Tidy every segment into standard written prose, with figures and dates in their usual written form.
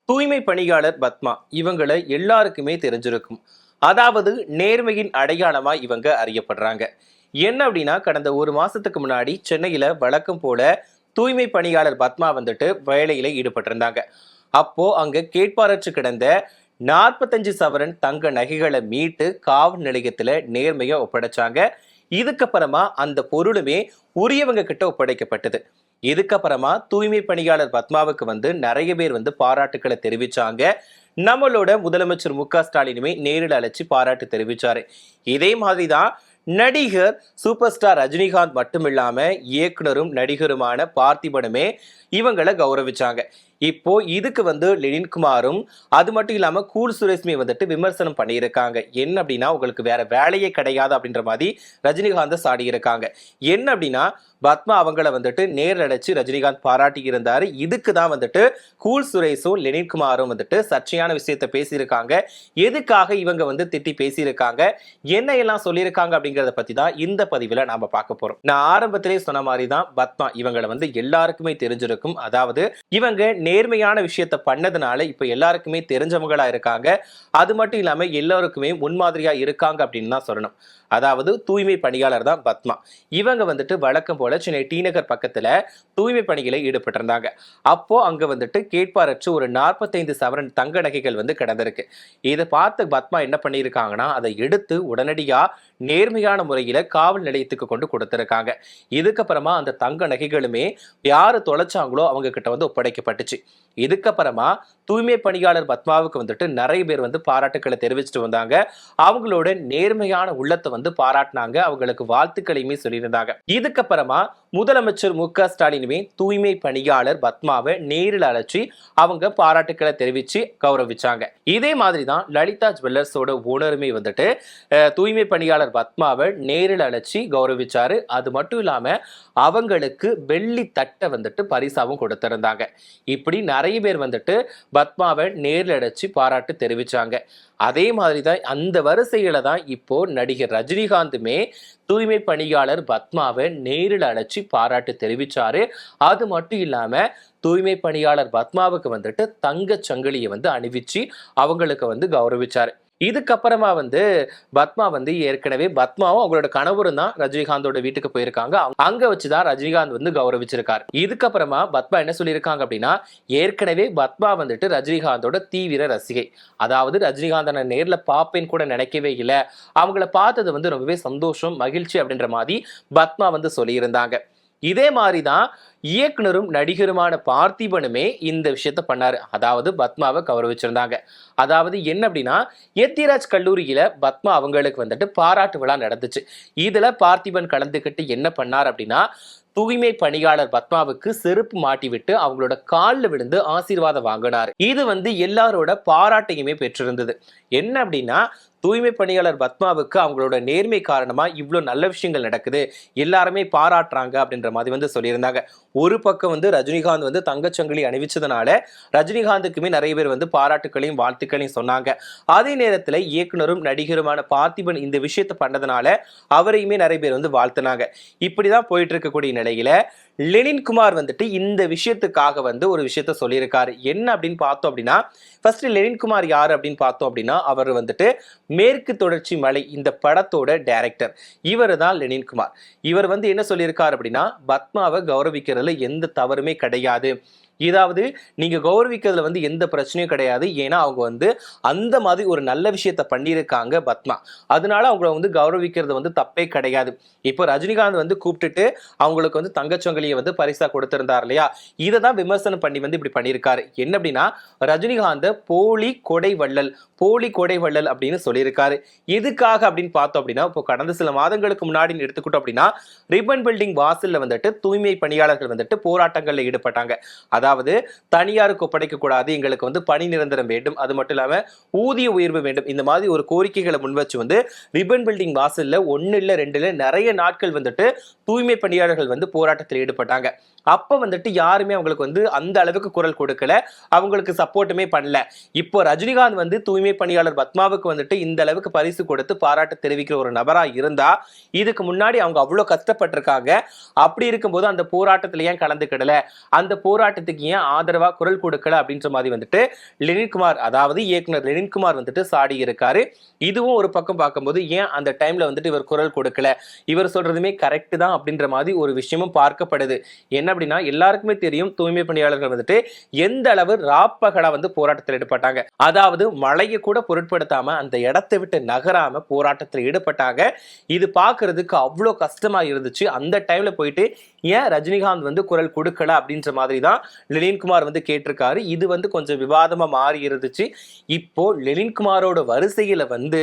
தூய்மை பணியாளர் பத்மா இவங்களை எல்லாருக்குமே தெரிஞ்சிருக்கும். அதாவது நேர்மையின் அடையாளமா இவங்க அறியப்படுறாங்க. என்ன அப்படின்னா, கடந்த ஒரு மாசத்துக்கு முன்னாடி சென்னையில வழக்கம் போல தூய்மை பணியாளர் பத்மா வேலையில ஈடுபட்டிருந்தாங்க. அப்போ அங்க கேட்பாரற்று கிடந்த 45 சவரன் தங்க நகைகளை மீட்டு காவல் நிலையத்துல நேர்மையா ஒப்படைச்சாங்க. இதுக்கப்புறமா அந்த பொருளுமே உரியவங்க கிட்ட ஒப்படைக்கப்பட்டது. இதுக்கப்புறமா தூய்மை பணியாளர் பத்மாவுக்கு நிறைய பேர் பாராட்டுக்களை தெரிவிச்சாங்க. நம்மளோட முதலமைச்சர் மு.க.ஸ்டாலினுமே நேரில் அழைச்சி பாராட்டு தெரிவிச்சாரு. இதே மாதிரிதான் நடிகர் சூப்பர் ஸ்டார் ரஜினிகாந்த் மட்டுமில்லாம இயக்குனரும் நடிகருமான பார்த்திபனுமே இவங்களை கௌரவிச்சாங்க. இப்போ இதுக்கு லெனின்குமாரும் அது மட்டும் இல்லாம கூல் சுரேஷ்மே விமர்சனம் பண்ணியிருக்காங்க. என்ன அப்படின்னா, உங்களுக்கு வேற வேலையே கிடையாது அப்படின்ற மாதிரி ரஜினிகாந்த் சாடி இருக்காங்க. என்ன அப்படின்னா, பத்மா அவங்களை நேரில் அடைச்சு ரஜினிகாந்த் பாராட்டி இருந்தாரு. இதுக்கு தான் கூல் சுரேஷும் லெனின்குமாரும் சர்ச்சையான விஷயத்த பேசியிருக்காங்க. எதுக்காக இவங்க திட்டி பேசியிருக்காங்க, என்ன எல்லாம் சொல்லியிருக்காங்க அப்படிங்கறத பத்தி தான் இந்த பதிவுல நாம பார்க்க போறோம். நான் ஆரம்பத்திலே சொன்ன மாதிரி தான் பத்மா இவங்களை எல்லாருக்குமே தெரிஞ்சிருக்கும். அதாவது இவங்க நேர்மையான விஷயத்த பண்ணதுனால இப்ப எல்லாருக்குமே தெரிஞ்சவங்களா இருக்காங்க. அது மட்டும் இல்லாம எல்லாருக்குமே முன்மாதிரியா இருக்காங்க அப்படின்னு தான் சொல்லணும். அதாவது தூய்மை பணியாளர் தான் பத்மா. இவங்க வழக்கம் போல சென்னை டி நகர் பக்கத்துல தூய்மை பணிகளை ஈடுபட்டிருந்தாங்க. அப்போ அங்க கேட்பாரற்று ஒரு 45 சவரன் தங்க நகைகள் கிடந்திருக்கு. இதை பார்த்து பத்மா என்ன பண்ணியிருக்காங்கன்னா, அதை எடுத்து உடனடியா நேர்மையான முறையில காவல் நிலையத்துக்கு கொண்டு கொடுத்திருக்காங்க. இதுக்கப்புறமா அந்த தங்க நகைகளுமே யாரு தொலைச்சாங்களோ அவங்க கிட்ட ஒப்படைக்கப்பட்டுச்சு. இதுக்கப்புறமா தூய்மை பணியாளர் பத்மாவுக்கு நிறைய பேர் பாராட்டுக்களை தெரிவிச்சுட்டு வந்தாங்க. அவங்களோட நேர்மையான உள்ளத்தை பாராட்டினாங்க. அவங்களுக்கு வாழ்த்துக்களையுமே சொல்லியிருந்தாங்க. இதுக்கப்புறமா முதலமைச்சர் மு.க.ஸ்டாலினுமே தூய்மை பணியாளர் பத்மாவை நேரில் அழைச்சி அவங்க பாராட்டுக்களை தெரிவிச்சு கௌரவிச்சாங்க. இதே மாதிரிதான் லலிதா ஜுவல்லர்ஸோட ஓனருமே தூய்மை பணியாளர் பத்மாவை நேரில் அழைச்சி கௌரவிச்சாரு. அது மட்டும் இல்லாம அவங்களுக்கு வெள்ளி தட்டை பரிசாவும் கொடுத்திருந்தாங்க. இப்படி நிறைய பேர் பத்மாவை நேரில் அழைச்சி பாராட்டு தெரிவிச்சாங்க. அதே மாதிரிதான் அந்த வரிசையில தான் இப்போ நடிகர் ரஜினிகாந்துமே தூய்மை பணியாளர் பத்மாவை நேரில் அழைச்சி பாராட்டு தெரிவிச்சாரு. அது மட்டும் இல்லாம தூய்மை பணியாளர் பத்மாவுக்கு தங்க சங்கிலியை அணிவிச்சு அவங்களுக்கு கௌரவிச்சாரு. இதுக்கப்புறமா பத்மா ஏற்கனவே பத்மாவும் அவங்களோட கணவரும் தான் ரஜினிகாந்தோட வீட்டுக்கு போயிருக்காங்க. அங்க வச்சுதான் ரஜினிகாந்த் கௌரவிச்சிருக்காரு. இதுக்கப்புறமா பத்மா என்ன சொல்லியிருக்காங்க அப்படின்னா, ஏற்கனவே பத்மா ரஜினிகாந்தோட தீவிர ரசிகை. அதாவது ரஜினிகாந்த் நான் நேர்ல பாப்பேன்னு கூட நினைக்கவே இல்லை, அவங்கள பார்த்தது ரொம்பவே சந்தோஷம் மகிழ்ச்சி அப்படின்ற மாதிரி பத்மா சொல்லியிருந்தாங்க. இதே மாதிரிதான் இயக்குனரும் நடிகருமான பார்த்திபனுமே இந்த விஷயத்த பண்ணாரு. அதாவது பத்மாவை கௌரவிச்சிருந்தாங்க. அதாவது என்ன அப்படின்னா, எத்திராஜ் கல்லூரியில பத்மா அவங்களுக்கு பாராட்டு விழா நடந்துச்சு. இதுல பார்த்திபன் கலந்துக்கிட்டு என்ன பண்ணார் அப்படின்னா, தூய்மை பணியாளர் பத்மாவுக்கு செருப்பு மாட்டி விட்டு அவங்களோட காலில் விழுந்து ஆசீர்வாதம் வாங்கினார். இது எல்லாரோட பாராட்டையுமே பெற்றிருந்தது. என்ன அப்படின்னா, தூய்மை பணியாளர் பத்மாவுக்கு அவங்களோட நேர்மை காரணமா இவ்வளவு நல்ல விஷயங்கள் நடக்குது, எல்லாருமே பாராட்டுறாங்க அப்படின்ற மாதிரி சொல்லியிருந்தாங்க. ஒரு பக்கம் ரஜினிகாந்த் தங்கச்சங்கிலி அணிவிச்சதுனால ரஜினிகாந்துக்குமே நிறைய பேர் பாராட்டுகளையும் வாழ்த்துக்களையும் சொன்னாங்க. அதே நேரத்துல இயக்குனரும் நடிகருமான பார்த்திபன் இந்த விஷயத்த பண்ணதுனால அவரையுமே நிறைய பேர் வாழ்த்துனாங்க. இப்படிதான் போயிட்டு இருக்கக்கூடிய நிலையில லெனின்குமார் இந்த விஷயத்துக்காக ஒரு விஷயத்த சொல்லியிருக்காரு. என்ன அப்படின்னு பார்த்தோம் அப்படின்னா, ஃபர்ஸ்ட் லெனின்குமார் யாரு அப்படின்னு பார்த்தோம் அப்படின்னா, அவர் மேற்கு தொடர்ச்சி மலை இந்த படத்தோட டைரக்டர். இவர் தான் லெனின்குமார். இவர் என்ன சொல்லியிருக்காரு அப்படின்னா, பத்மாவை கௌரவிக்கிறதுல எந்த தவறுமே கிடையாது, இதாவது நீங்க கௌரவிக்கிறதுல எந்த பிரச்சனையும் கிடையாது. ஏன்னா அவங்க அந்த மாதிரி ஒரு நல்ல விஷயத்த பண்ணியிருக்காங்க பத்மா, அதனால அவங்கள கௌரவிக்கிறது தப்பே கிடையாது. இப்போ ரஜினிகாந்த் கூப்பிட்டுட்டு அவங்களுக்கு தங்கச்சொங்கலியை பரிசா கொடுத்திருந்தார் இல்லையா, இதை தான் விமர்சனம் பண்ணி இப்படி பண்ணியிருக்காரு. என்ன அப்படின்னா, ரஜினிகாந்த் போலி கொடை வள்ளல் அப்படின்னு சொல்லியிருக்காரு. எதுக்காக அப்படின்னு பார்த்தோம் அப்படின்னா, இப்போ கடந்த சில மாதங்களுக்கு முன்னாடி எடுத்துக்கிட்டோம் அப்படின்னா, ரிப்பன் பில்டிங் வாசல்ல தூய்மை பணியாளர்கள் போராட்டங்கள்ல ஈடுபட்டாங்க. அதாவது தனியாருக்கு ஒப்படைக்க கூடாது, எங்களுக்கு பணி நிரந்தரம் வேண்டும், அது மட்டும் இல்லாம ஊதிய உயர்வு வேண்டும், இந்த மாதிரி ஒரு கோரிக்கைகளை முன்வச்சு ரிப்பன் பில்டிங் வாசல்ல 1 இல்ல 2 இல்ல நிறைய நாட்கள் தூய்மை பணியாளர்கள் போராட்டத்தில் ஈடுபட்டாங்க. அப்ப யாருமே அவங்களுக்கு அந்த அளவுக்கு குரல் கொடுக்கல, அவங்களுக்கு சப்போர்ட்டுமே பண்ணல. இப்போ ரஜினிகாந்த் தூய்மை பணியாளர் பத்மாவுக்கு இந்த அளவுக்கு பரிசு கொடுத்து பாராட்டு தெரிவிக்கிற ஒரு நபரா இருந்தா, இதுக்கு முன்னாடி அவங்க அவ்வளவு கஷ்டப்பட்டிருக்காங்க. அப்படி இருக்கும்போது அந்த போராட்டத்துல ஏன் கலந்துக்கிடல, அந்த போராட்டத்துக்கு அவங்களுக்கு ஏன் ஆதரவா குரல் கொடுக்கல அப்படின்ற மாதிரி வந்துட்டு லெனின்குமார், அதாவது இயக்குனர் லெனின்குமார் வந்துட்டு சாடி இருக்காரு. இதுவும் ஒரு பக்கம் பார்க்கும்போது ஏன் அந்த டைம்ல வந்துட்டு இவர் குரல் கொடுக்கல, இவர் சொல்றதுமே கரெக்ட் தான் அப்படின்ற மாதிரி ஒரு விஷயமும் பார்க்கப்படுது. என்ன அப்படின்னா, எல்லாருக்குமே தெரியும் தூய்மை பணியாளர்கள் வந்துட்டு எந்த அளவு ராப்பகலா வந்து போராட்டத்தில் ஈடுபட்டாங்க. அதாவது மழையை கூட பொருட்படுத்தாம அந்த இடத்தை விட்டு நகராம போராட்டத்தில் ஈடுபட்டாங்க. இது பார்க்கிறதுக்கு அவ்வளோ கஷ்டமா இருந்துச்சு. அந்த டைம்ல போயிட்டு ஏன் ரஜினிகாந்த் வந்து குரல் கொடுக்கல அப்படின்ற மாதிரி தான் லெனின்குமார் வந்து கேட்டிருக்காரு. இது வந்து கொஞ்சம் விவாதமா மாறி இருந்துச்சு. இப்போ லெனின்குமாரோட வரிசையில வந்து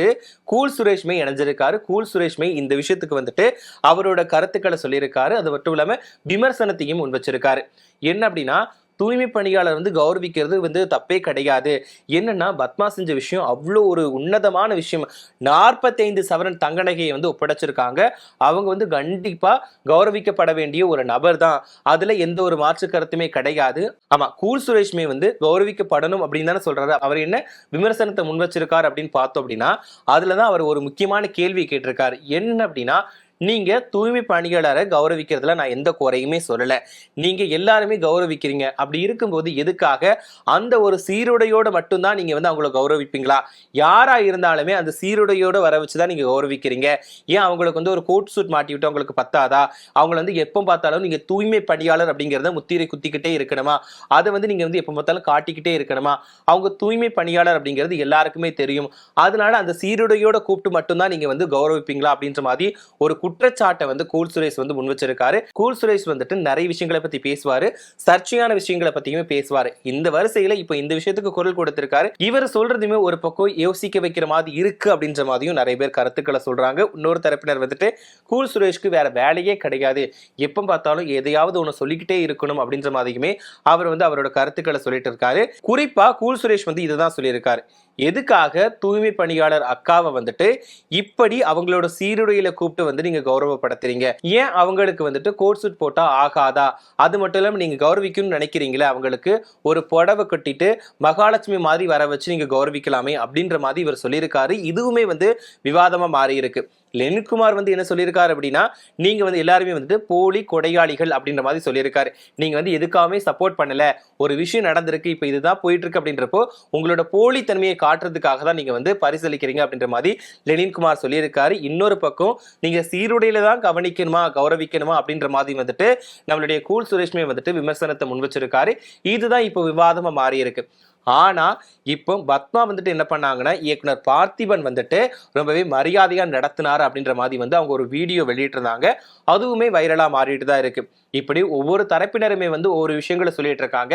கூல் சுரேஷ்மே இணைஞ்சிருக்காரு. கூல் சுரேஷ்மே இந்த விஷயத்துக்கு வந்துட்டு அவரோட கருத்துக்களை சொல்லியிருக்காரு. அது மட்டும் இல்லாம விமர்சனத்தையும் முன் வச்சிருக்காரு. என்ன அப்படின்னா, தூய்மை பணியாளர் வந்து கௌரவிக்கிறது வந்து தப்பே கிடையாது. என்னன்னா, பத்மா செஞ்ச விஷயம் அவ்வளோ ஒரு உன்னதமான விஷயம். 45 சவரன் தங்க நகையை வந்து ஒப்படைச்சிருக்காங்க. அவங்க வந்து கண்டிப்பா கௌரவிக்கப்பட வேண்டிய ஒரு நபர் தான். அதுல எந்த ஒரு மாற்று கருத்துமே கிடையாது. ஆமா, கூல் சுரேஷ்மே வந்து கௌரவிக்கப்படணும் அப்படின்னு தானே சொல்றாரு. அவர் என்ன விமர்சனத்தை முன் வச்சிருக்காரு அப்படின்னு பார்த்தோம் அப்படின்னா, அதுலதான் அவர் ஒரு முக்கியமான கேள்வி கேட்டிருக்காரு. என்ன அப்படின்னா, நீங்க தூய்மை பணியாளரை கௌரவிக்கிறதுல நான் எந்த குறையுமே சொல்லல. நீங்க எல்லாருமே கௌரவிக்கிறீங்க. அப்படி இருக்கும்போது எதுக்காக அந்த ஒரு சீருடையோட மட்டும்தான் நீங்க வந்து அவங்கள கௌரவிப்பீங்களா? யாரா இருந்தாலுமே அந்த சீருடையோட வர வச்சுதான் நீங்க கௌரவிக்கிறீங்க. ஏன் அவங்களுக்கு வந்து ஒரு கோட் சூட் மாட்டி விட்டு அவங்களுக்கு பத்தாதா? அவங்களை வந்து எப்போ பார்த்தாலும் நீங்க தூய்மை பணியாளர் அப்படிங்கிறத முத்திரை குத்திக்கிட்டே இருக்கணுமா? அதை வந்து நீங்க வந்து எப்போ பார்த்தாலும் காட்டிக்கிட்டே இருக்கணுமா? அவங்க தூய்மை பணியாளர் அப்படிங்கிறது எல்லாருக்குமே தெரியும். அதனால அந்த சீருடையோட கூப்பிட்டு மட்டும்தான் நீங்க வந்து கௌரவிப்பீங்களா அப்படின்ற மாதிரி ஒரு குற்றச்சாட்டை வந்து கூல் சுரேஷ் வந்து முன் வச்சிருக்காரு. கூல் சுரேஷ் வந்துட்டு நிறைய விஷயங்களை பத்தி பேசுவாரு, சர்ச்சையான விஷயங்களை பத்தியுமே பேசுவாரு. இந்த வரிசையில இப்ப இந்த விஷயத்துக்கு குரல் கொடுத்திருக்காரு. இவர் சொல்றதுமே ஒரு பக்கம் யோசிக்க வைக்கிற மாதிரி இருக்கு அப்படின்ற மாதிரியும் நிறைய பேர் கருத்துக்களை சொல்றாங்க. இன்னொரு தரப்பினர் வந்துட்டு கூல் சுரேஷ்க்கு வேற வேலையே கிடையாது, எப்ப பார்த்தாலும் எதையாவது ஒண்ணு சொல்லிக்கிட்டே இருக்கணும் அப்படின்ற மாதிரியுமே அவர் வந்து அவரோட கருத்துக்களை சொல்லிட்டு இருக்காரு. குறிப்பா கூல் சுரேஷ் வந்து இதுதான் சொல்லியிருக்காரு. எதுக்காக தூய்மை பணியாளர் அக்காவை வந்துட்டு இப்படி அவங்களோட சீருடையில கூப்பிட்டு வந்து நீங்க கௌரவப்படுத்துறீங்க? ஏன் அவங்களுக்கு வந்துட்டு கோட் சூட் போட்டா ஆகாதா? அது மட்டும் இல்லாம நீங்க கௌரவிக்கணும்னு நினைக்கிறீங்களா? அவங்களுக்கு ஒரு புடவை கட்டிட்டு மகாலட்சுமி மாதிரி வர வச்சு நீங்க கௌரவிக்கலாமே அப்படின்ற மாதிரி இவர் சொல்லியிருக்காரு. இதுவுமே வந்து விவாதமா மாறி இருக்கு. லெனின்குமார் வந்து என்ன சொல்லியிருக்காரு அப்படின்னா, நீங்க வந்து எல்லாருமே வந்துட்டு போலி கொடையாளிகள் அப்படின்ற மாதிரி சொல்லியிருக்காரு. நீங்க வந்து எதுக்காகவே சப்போர்ட் பண்ணல, ஒரு விஷயம் நடந்திருக்கு, இப்ப இதுதான் போயிட்டு இருக்கு அப்படின்றப்போ உங்களோட போலித்தன்மையை காட்டுறதுக்காக தான் நீங்க வந்து பரிசளிக்கிறீங்க அப்படின்ற மாதிரி லெனின்குமார் சொல்லியிருக்காரு. இன்னொரு பக்கம் நீங்க சீருடையில தான் கவனிக்கணுமா கௌரவிக்கணுமா அப்படின்ற மாதிரி வந்துட்டு நம்மளுடைய கூல் சுரேஷ்மே வந்துட்டு விமர்சனத்தை முன் வச்சிருக்காரு. இதுதான் இப்போ விவாதமா மாறி இருக்கு. ஆனா இப்போ பத்மா வந்துட்டு என்ன பண்ணாங்கன்னா, இயக்குனர் பார்த்திபன் வந்துட்டு ரொம்பவே மரியாதையா நடத்தினாரு அப்படின்ற மாதிரி வந்து அவங்க ஒரு வீடியோ வெளியிட்டு இருந்தாங்க. அதுவுமே வைரலா மாறிட்டு தான் இருக்கு. இப்படி ஒவ்வொரு தரப்பினருமே வந்து ஒவ்வொரு விஷயங்களை சொல்லிட்டு இருக்காங்க.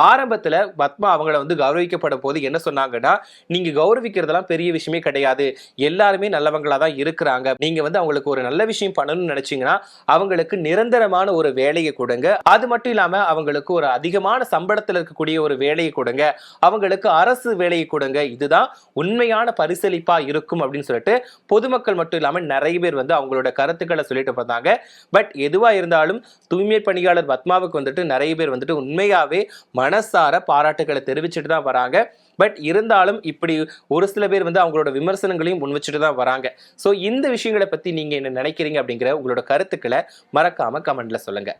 ஆரம்பத்துல பத்மா அவங்கள வந்து கௌரவிக்கப்படும் போது என்ன சொன்னாங்கன்னா, நீங்க கௌரவிக்கிறதெல்லாம் பெரிய விஷயமே கிடையாது, எல்லாருமே நல்லவங்களா தான் இருக்கிறாங்க, நீங்க வந்து அவங்களுக்கு ஒரு நல்ல விஷயம் பண்ணணும்னு நினைச்சீங்கன்னா அவங்களுக்கு நிரந்தரமான ஒரு வேலையை கொடுங்க, அது மட்டும் இல்லாம அவங்களுக்கு ஒரு அதிகமான சம்பளத்தில் இருக்கக்கூடிய ஒரு வேலையை கொடுங்க, அவங்களுக்கு அரசு வேலையை கொடுங்க, இதுதான் உண்மையான பரிசளிப்பா இருக்கும் அப்படின்னு சொல்லிட்டு பொதுமக்கள் மட்டும் இல்லாம நிறைய பேர் வந்து அவங்களோட கருத்துக்களை சொல்லிட்டு வந்தாங்க. பட் எதுவா இருந்தாலும் தூய்மை பணியாளர் பத்மாவுக்கு வந்துட்டு நிறைய பேர் வந்துட்டு உண்மையாவே மனசார பாராட்டுகளை தெரிவிச்சுட்டு தான் வராங்க. பட் இருந்தாலும் இப்படி ஒரு சில பேர் வந்து அவங்களோட விமர்சனங்களையும் முன் வச்சுட்டு தான் வராங்க. ஸோ இந்த விஷயங்களை பத்தி நீங்க என்ன நினைக்கிறீங்க அப்படிங்கிற உங்களோட கருத்துக்களை மறக்காம கமெண்ட்ல சொல்லுங்க.